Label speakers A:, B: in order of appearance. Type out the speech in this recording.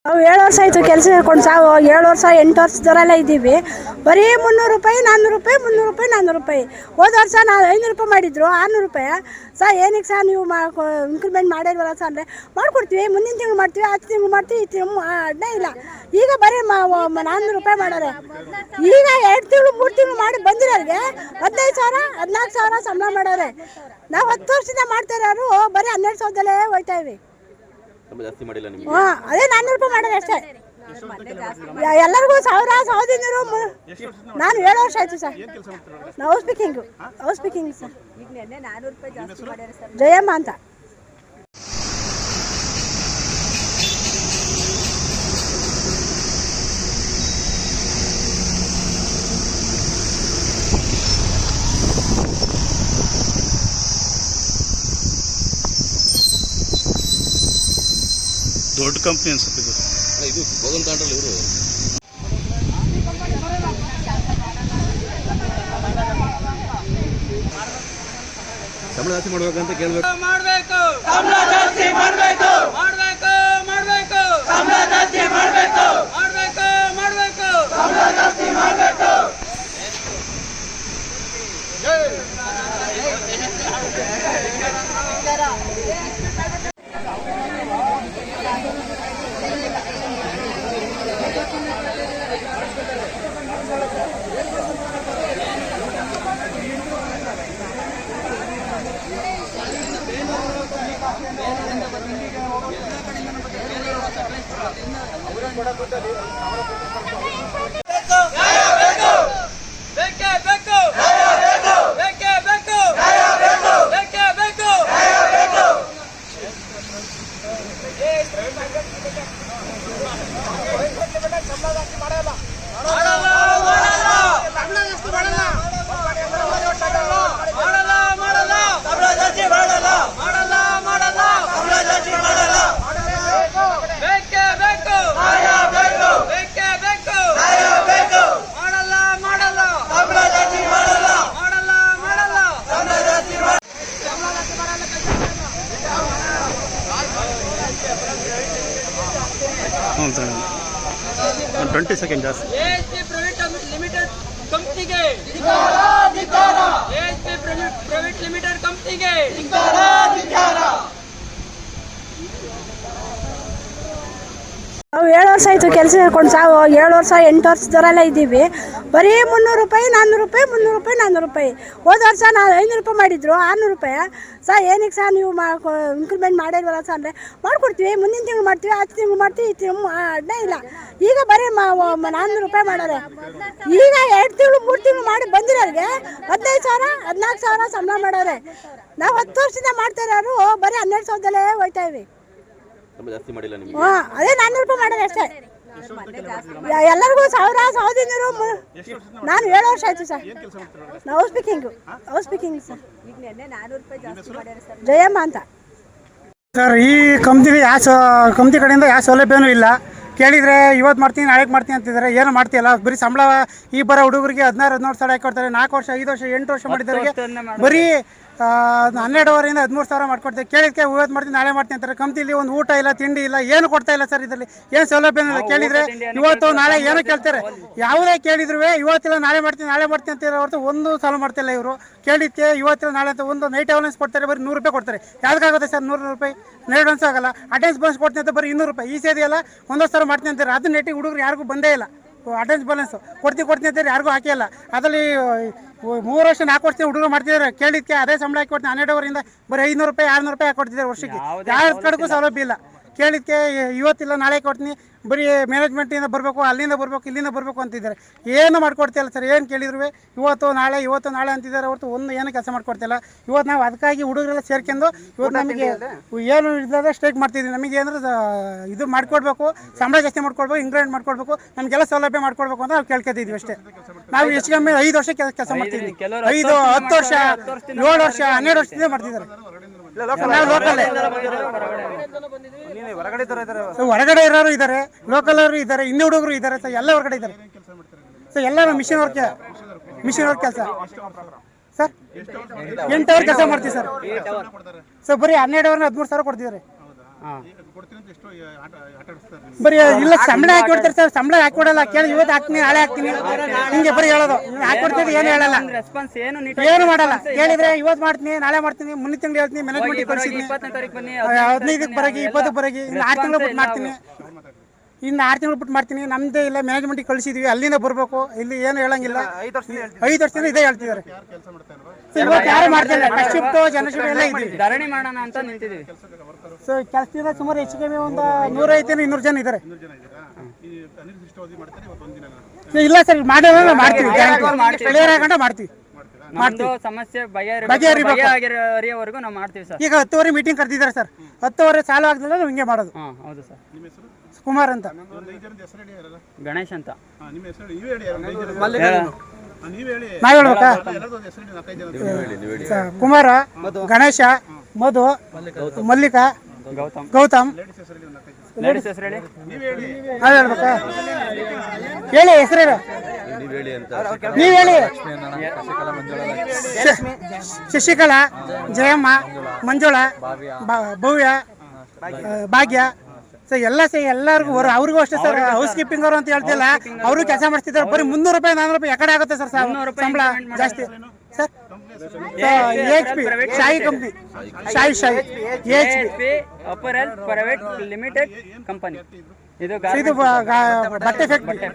A: ನಾವು 7 ವರ್ಷ ಆಯಿತು ಕೆಲಸ ಹೇಳ್ಕೊಂಡು ಸಾವು 7 ವರ್ಷ 8 ವರ್ಷದವರೆಲ್ಲ ಇದ್ದೀವಿ. ಬರೀ 300 ರೂಪಾಯಿ 400 ರೂಪಾಯಿ 300 ರೂಪಾಯಿ 400 ರೂಪಾಯಿ. ಹೋದ ವರ್ಷ ನಾವು 500 ರೂಪಾಯಿ ಮಾಡಿದ್ರು 600 ರೂಪಾಯಿ. ಏನಕ್ಕೆ ನೀವು ಇನ್ಕ್ರಿಮೆಂಟ್ ಮಾಡಿಲ್ವಲ್ಲ ಅಂದರೆ ಮಾಡ್ಕೊಡ್ತೀವಿ, ಮುಂದಿನ ತಿಂಗಳು ಮಾಡ್ತೀವಿ, 10 ತಿಂಗಳು ಮಾಡ್ತೀವಿ, ಈ ತಿಂಗಳು ಅಡ್ಡೇ ಇಲ್ಲ. ಈಗ ಬರೀ 400 ರೂಪಾಯಿ ಮಾಡೋರೆ. ಈಗ 2 ತಿಂಗಳು 3 ತಿಂಗಳು ಮಾಡಿ ಬಂದಿರೋರಿಗೆ 15,000 14,000 ಸಂಬಳ ಮಾಡೋರೆ. ನಾವು 10 ವರ್ಷದಿಂದ ಮಾಡ್ತಾ ಇರೋರು ಬರೀ 12,000ದಲ್ಲೇ ಹೋಗ್ತಾ ಇವಿ. ಅದೇ 400 ರೂಪಾಯಿ ಮಾಡೋದು ಅಷ್ಟೇ. ಎಲ್ಲರಿಗೂ 1,000 ನಾನು 7 ವರ್ಷ ಆಯ್ತು sir. House speaking sir. Jayamma ಅಂತ.
B: ದೊಡ್ಡ ಕಂಪ್ನಿ ಅನ್ಸುತ್ತೆ ಇದು ಭಗವನ್ ತಾಂಡ್ರಲ್ಲಿ ಇವರು ಸಂಬಳ ಜಾಸ್ತಿ ಮಾಡ್ಬೇಕಂತ ಕೇಳಬೇಕು. ಮಾಡಬೇಕು ಸಂಬಳ ಜಾಸ್ತಿ ಮಾಡಬೇಕು ಮಾಡಬೇಕು ಮಾಡಬೇಕು ಸಂಬಳ ಜಾಸ್ತಿ ಮಾಡಬೇಕು ಮಾಡಬೇಕು ಮಾಡಬೇಕು ಸಂಬಳ ಜಾಸ್ತಿ ಮಾಡಬೇಕು. ಹ್ಞೂ ಸರ್ 20 ಸೆಕೆಂಡ್ ಜಾಸ್ತಿ. ಪ್ರೈವೇಟ್ ಲಿಮಿಟೆಡ್ ಕಂಪ್ನಿಗೆ ಪ್ರೈವೇಟ್ ಲಿಮಿಟೆಡ್ ಕಂಪ್ನಿಗೆ
A: ನಾವು 7 ವರ್ಷ ಆಯಿತು ಕೆಲಸ ಹೇಳ್ಕೊಂಡು ಸಾವು 7 ವರ್ಷ 8 ವರ್ಷದವರೆಲ್ಲ ಇದ್ದೀವಿ. ಬರೀ 300 ರೂಪಾಯಿ 400 ರೂಪಾಯಿ 300 ರೂಪಾಯಿ 400 ರೂಪಾಯಿ. ಹೋದ ವರ್ಷ ನಾವು 500 ರೂಪಾಯಿ ಮಾಡಿದ್ರು 600 ರೂಪಾಯಿ. ಏನಕ್ಕೆ ನೀವು ಇನ್ಕ್ರಿಮೆಂಟ್ ಮಾಡಿಲ್ವಲ್ಲ ಅಂದರೆ ಮಾಡ್ಕೊಡ್ತೀವಿ, ಮುಂದಿನ ತಿಂಗಳು ಮಾಡ್ತೀವಿ, 10 ತಿಂಗಳು ಮಾಡ್ತೀವಿ, ಈ ತಿಂಗಳು ಅಡ್ಡೇ ಇಲ್ಲ. ಈಗ ಬರೀ 400 ರೂಪಾಯಿ ಮಾಡೋರೆ. ಈಗ 2 ತಿಂಗಳು 3 ತಿಂಗಳು ಮಾಡಿ ಬಂದಿರೋರಿಗೆ 15,000 14,000 ಸಂಬಳ ಮಾಡೋರೆ. ನಾವು 10 ವರ್ಷದಿಂದ ಮಾಡ್ತಾ ಇರೋರು ಬರೀ 12,000ದಲ್ಲೇ ಹೋಗ್ತಾ ಇವಿ. ಅದೇ 400 ರೂಪಾಯಿ ಮಾಡೋದು ಅಷ್ಟೇ. ಎಲ್ಲರಿಗೂ 1,000 ನಾನು 7 ವರ್ಷ ಆಯ್ತು sir. House speaking sir. Jayamma ಅಂತ
C: ಸರ್. ಈ ಕಂಪ್ನಿಗೆ ಕಂಪ್ನಿ ಕಡೆಯಿಂದ ಯಾವ ಸೌಲಭ್ಯನೂ ಇಲ್ಲ. ಕೇಳಿದರೆ ಇವತ್ತು ಮಾಡ್ತೀನಿ ನಾಳೆಗೆ ಮಾಡ್ತೀನಿ ಅಂತಿದ್ದಾರೆ, ಏನು ಮಾಡ್ತೀಯಲ್ಲ. ಬರೀ ಸಂಬಳ ಈ ಬರೋ ಹುಡುಗರಿಗೆ 16-17 ಸಾವಿರ ಹಾಕೊಡ್ತಾರೆ. 4 ವರ್ಷ 5 ವರ್ಷ 8 ವರ್ಷ ಮಾಡಿದವರಿಗೆ ಬರೀ 12,000 13,000 ಮಾಡ್ಕೊಡ್ತಾರೆ. ಕೇಳಿದ್ಕೆ ಇವತ್ತು ಮಾಡ್ತೀನಿ ನಾಳೆ ಮಾಡ್ತೀನಿ ಅಂತಾರೆ. ಕಂಪ್ನಿಲಿ ಒಂದು ಊಟ ಇಲ್ಲ, ತಿಂಡಿ ಇಲ್ಲ, ಏನು ಕೊಡ್ತಾ ಇಲ್ಲ ಸರ್. ಇದರಲ್ಲಿ ಏನು ಸೌಲಭ್ಯ ಇಲ್ಲ. ಕೇಳಿದರೆ ಇವತ್ತು ನಾಳೆ ಏನೋ ಕೇಳ್ತಾರೆ. ಯಾವುದೇ ಕೇಳಿದ್ರು ಇವತ್ತಿಲ್ಲ ನಾಳೆ ಮಾಡ್ತೀನಿ ಅಂತಿರೋ ಹೊರತು ಒಂದು ಸಾಲ ಮಾಡ್ತಿಲ್ಲ ಇವರು. ಕೇಳಿದ್ಕೆ ಇವತ್ತಿಲ್ಲ ನಾಳೆ ಅಂತ ಒಂದು ನೈಟ್ ಅಲೌನ್ಸ್ ಕೊಡ್ತಾರೆ, ಬರೀ 100 ರೂಪಾಯಿ ಕೊಡ್ತಾರೆ. ಯಾವುದಕ್ಕಾಗುತ್ತೆ ಸರ್ 100 ರೂಪಾಯಿ? ಅಡ್ವಾನ್ಸ್ ಆಗಲ್ಲ. ಅಟೆಂಡೆನ್ಸ್ ಬೋನಸ್ ಕೊಡ್ತೀನಿ ಅಂತ ಬರೀ 200 ರೂಪಾಯಿ. ಈ ಸೇರಿಯಲ್ಲ ಒಂದೊಂದು ಸಾವಿರ ಮಾಡ್ತೀನಿ ಅಂತಾರೆ. ಅದು ನೆಟ್ಟಿಗೆ ಹುಡುಗರು ಯಾರಿಗೂ ಬಂದೇ ಇಲ್ಲ. ಅಟೆಂಡೆನ್ಸ್ ಬೋನಸ್ ಕೊಡ್ತೀನಿ ಅಂತಾರೆ, ಯಾರಿಗೂ ಹಾಕಿಲ್ಲ. ಅದರಲ್ಲಿ 3 ವರ್ಷ 4 ವರ್ಷ ಹುಡುಗರು ಮಾಡ್ತಿದ್ದಾರೆ. ಕೇಳಿದ್ಕೆ ಅದೇ ಸಂಬಳ ಹಾಕಿ ಕೊಡ್ತೀನಿ 12,000 ಬರೀ 500 ರೂಪಾಯಿ 600 ರೂಪಾಯಿ ಹಾಕೊಡ್ತಿದ್ದಾರೆ ವರ್ಷಕ್ಕೆ. ಯಾವ ಕಡೆಗೂ ಸೌಲಭ್ಯ ಇಲ್ಲ. ಕೇಳಿದ್ಕೆ ಇವತ್ತಿಲ್ಲ ನಾಳೆ ಕೊಡ್ತೀನಿ, ಬರೀ ಮ್ಯಾನೇಜ್ಮೆಂಟಿಂದ ಬರಬೇಕು, ಅಲ್ಲಿಂದ ಬರಬೇಕು, ಇಲ್ಲಿಂದ ಬರಬೇಕು ಅಂತಿದ್ದಾರೆ. ಏನು ಮಾಡ್ಕೊಡ್ತಿಲ್ಲ ಸರ್. ಏನು ಕೇಳಿದ್ರು ಇವತ್ತು ನಾಳೆ ಅಂತಿದ್ದಾರೆ ಹೊರತು ಒಂದು ಏನು ಕೆಲಸ ಮಾಡ್ಕೊಡ್ತಿಲ್ಲ. ಇವತ್ತು ನಾವು ಅದಕ್ಕಾಗಿ ಹುಡುಗರೆಲ್ಲ ಸೇರ್ಕೊಂಡು ಇವತ್ತು ನಮಗೆ ಏನು ಇಲ್ಲದೆ ಸ್ಟ್ರೈಕ್ ಮಾಡ್ತಿದ್ವಿ. ನಮಗೆ ಏನಾದ್ರು ಇದು ಮಾಡಿಕೊಡ್ಬೇಕು, ಸಂಬಳ ಜಾಸ್ತಿ ಮಾಡ್ಕೊಡ್ಬೇಕು, ಇಂಕ್ರಿಮೆಂಟ್ ಮಾಡ್ಕೊಡ್ಬೇಕು, ನಮಗೆಲ್ಲ ಸೌಲಭ್ಯ ಮಾಡ್ಕೊಡ್ಬೇಕು ಅಂತ ನಾವು ಕೇಳ್ಕೊತಿದ್ವಿ ಅಷ್ಟೇ. ನಾವು ಹೆಚ್ಚು ಕಮ್ಮಿ 5 ವರ್ಷ ಕೆಲಸ ಮಾಡ್ತಿದ್ವಿ. 5, 10 ವರ್ಷ 7 ವರ್ಷ 12 ವರ್ಷದಿಂದ ಮಾಡ್ತಿದ್ದಾರೆ. ಹೊರಗಡೆ ಇರೋರು ಇದ್ದಾರೆ, ಲೋಕಲ್ ಅವರು ಇದ್ದಾರೆ, ಇನ್ನೂ ಹುಡುಗರು ಇದ್ದಾರೆ ಸರ್. ಎಲ್ಲ ಹೊರಗಡೆ ಇದ್ದಾರೆ ಸರ್. ಎಲ್ಲ ಮಿಷನ್ ವರ್ಕ್ ಕೆಲಸ ಸರ್. 8 ಅವರ್ ಕೆಲಸ ಮಾಡ್ತೀವಿ ಸರ್. ಬರೀ 12 ಅವರ್ 13,000 ಕೊಡ್ತಿದ್ದಾರೆ.
D: ಕೊಡ್ತೀನಿ ಅಂತ ಎಷ್ಟು ಆಟ ಆಡಿಸ್ತಾರೆ ನಿಮ್ಗೆ?
C: ಬರೀ ಇಲ್ಲ ಸಂಬಳ ಹಾಕಿ ಕೊಡ್ತಾರೆ ಸರ್, ಸಂಬಳ ಹಾಕಿ ಕೊಡಲ್ಲ. ಕೇಳಿ ಇವತ್ತು ಹಾಕ್ತೀನಿ ನಾಳೆ ಹಾಕ್ತೀನಿ ಹಿಂಗೆ ಬರೀ ಹೇಳೋದು. ಹಾಕೊಡ್ತೀನಿ ಏನು ಹೇಳಲ್ಲ,
B: ರೆಸ್ಪಾನ್ಸ್ ಏನು
C: ಏನು ಮಾಡಲ್ಲ. ಕೇಳಿದ್ರೆ ಇವತ್ತು ಮಾಡ್ತೀನಿ ನಾಳೆ ಮಾಡ್ತೀನಿ ಮುಂದಿನ ತಿಂಗಳು ಹೇಳ್ತೀನಿ ಮ್ಯಾನೇಜ್ಮೆಂಟ್ ಕಳಿಸಿದ್ದೀನಿ
B: 20ನೇ ತಾರೀಕು ಬನ್ನಿ
C: 15ಕ್ಕೆ ಬರಗಿ 20ಕ್ಕೆ ಬರಗಿ ಇನ್ನು 6 ತಿಂಗಳು ಬಿಟ್ಟು ಮಾಡ್ತೀನಿ, ಇನ್ನು 6 ತಿಂಗಳು ಬಿಟ್ಟು ಮಾಡ್ತೀನಿ. ನಮ್ಮದೇ ಇಲ್ಲ ಮ್ಯಾನೇಜ್ಮೆಂಟಿಗೆ ಕಳಿಸಿದ್ವಿ, ಅಲ್ಲಿಂದ ಬರಬೇಕು. ಇಲ್ಲಿ ಏನು ಹೇಳಂಗಿಲ್ಲ. 5 ವರ್ಷದಿಂದ ಇದೇ ಹೇಳ್ತಿದ್ದಾರೆ.
D: ಕೆಲಸ ಮಾಡ್ತಾ ಇಲ್ವಾ?
C: ಸೊ ಇವತ್ತು ಯಾರು ಮಾಡ್ತಿಲ್ಲ, ಫಸ್ಟ್ ಶಿಫ್ಟು ಜನಶಿಫ್ಟ್ ಎಲ್ಲ ಇದ್ದೀವಿ.
B: ಧರಣಿ ಮಾಡೋಣ ಅಂತ ನಿಂತಿದ್ದೀವಿ.
C: ಸೊ ಕೆಲಸದಿಂದ ಸುಮಾರು ಹೆಚ್ಚು ಕಮ್ಮಿ ಒಂದು 150-200 ಜನ ಇದ್ದಾರೆ.
D: 100 ಜನ ಇದ್ದೀರಾ? ಈ ಅನಿರ್ದಿಷ್ಟ ಅವಧಿ ಮಾಡ್ತಾರೆ ಇವತ್ತು ಒಂದಿನ
C: ಸೊ ಇಲ್ಲ ಸರ್, ಮಾಡೋಣ ಮಾಡ್ತೀವಿ, ಕ್ಲಿಯರ್ ಆಗಂಟ ಮಾಡ್ತೀವಿ.
B: ನಮ್ದು ಸಮಸ್ಯೆ ಬಗೆಹರಿಯವರೆಗೂ ನಾವು ಮಾಡ್ತೀವಿ ಸರ್.
C: ಈಗ 10 ಮೀಟಿಂಗ್ ಕರೆದಿದ್ದಾರೆ ಸರ್, 10 ಚಾಲು ಆಗಲಿಲ್ಲ ನಾವು ಹಿಂಗೆ ಮಾಡೋದು.
B: ಹಾಂ ಹೌದು ಸರ್.
D: ನಿಮ್ಮ ಹೆಸರು?
C: ಕುಮಾರ್ ಅಂತ.
D: ಒಂದು 5 ಜನದ ಹೆಸರು ಹೇಳಿ ಯಾರಲ್ಲ?
B: ಗಣೇಶ್ ಅಂತ.
D: ನಿಮ್ಮ ಹೆಸರು ಹೇಳಿ, ನೀವೇ ಹೇಳಿ ಯಾರು? 5 ಜನ ನೀವೇ ಹೇಳಿ.
C: ನಾವ್ ಹೇಳ್ಬೇಕಾ?
D: ಎಲ್ಲರದ್ದು ಒಂದು ಹೆಸರು ಹೇಳಿ, 4-5 ಜನ.
C: ಕುಮಾರ, ಗಣೇಶ, ಮಧು, ಮಲ್ಲಿಕಾ, ಗೌತಮ್.
D: ಲೇಡೀಸ್ ಹೆಸರು ಹೇಳಿ, ಒಂದು 4-5 ಜನ.
B: ಲೇಡೀಸ್ ಹೆಸರು ಹೇಳಿ.
D: ನೀವೇ ಹೇಳಿ.
C: ನಾವ್ ಹೇಳ್ಬೇಕಾ? ಹೇಳಿ ಹೆಸರು ನೀವ್ ಹೇಳಿ. ಶಶಿಕಲಾ, ಜಯಮ್ಮ, ಮಂಜುಳಾ, ಭವ್ಯ, ಭಾಗ್ಯ. ಸೊ ಎಲ್ಲರಿಗೂ ಅವ್ರಿಗೂ ಅಷ್ಟೇ ಸರ್. ಹೌಸ್ ಕೀಪಿಂಗ್ ಅವರು ಅಂತ ಹೇಳ್ತಿಲ್ಲ, ಅವರು ಕೆಲಸ ಮಾಡಿಸ್ತಿದ್ದಾರೆ. ಬರೀ 300 ರೂಪಾಯಿ 400 ರೂಪಾಯಿ ಯಾಕಡೆ ಆಗುತ್ತೆ ಸರ್ ಸಂಬಳ ಜಾಸ್ತಿ ಸರ್. HP ಶಾಯಿ ಕಂಪ್ನಿ, ಶಾಯಿ
B: AHP apparel private limited company. ಇದು
C: ಇದು ಬಟ್ಟೆ ಫ್ಯಾಕ್ಟ್ರಿ.